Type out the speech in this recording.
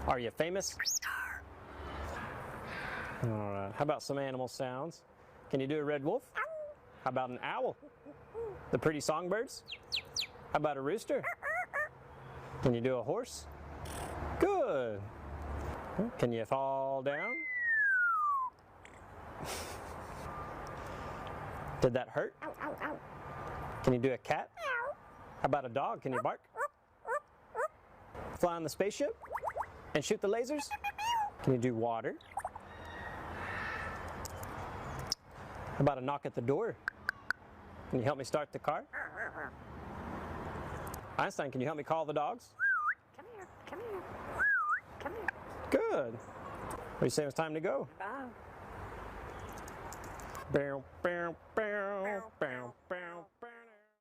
Are you famous? Alright, how about some animal sounds? Can you do a red wolf? How about an owl? The pretty songbirds? How about a rooster? Can you do a horse? Good. Can you fall down? Did that hurt? Can you do a cat? How about a dog? Can you bark? Fly on the spaceship? And shoot the lasers? Can you do water? How about a knock at the door? Can you help me start the car? Einstein, can you help me call the dogs? Come here, come here, come here. Good. What do you say it's time to go? Bye. Bow, bow, bow, bow, bow, bow.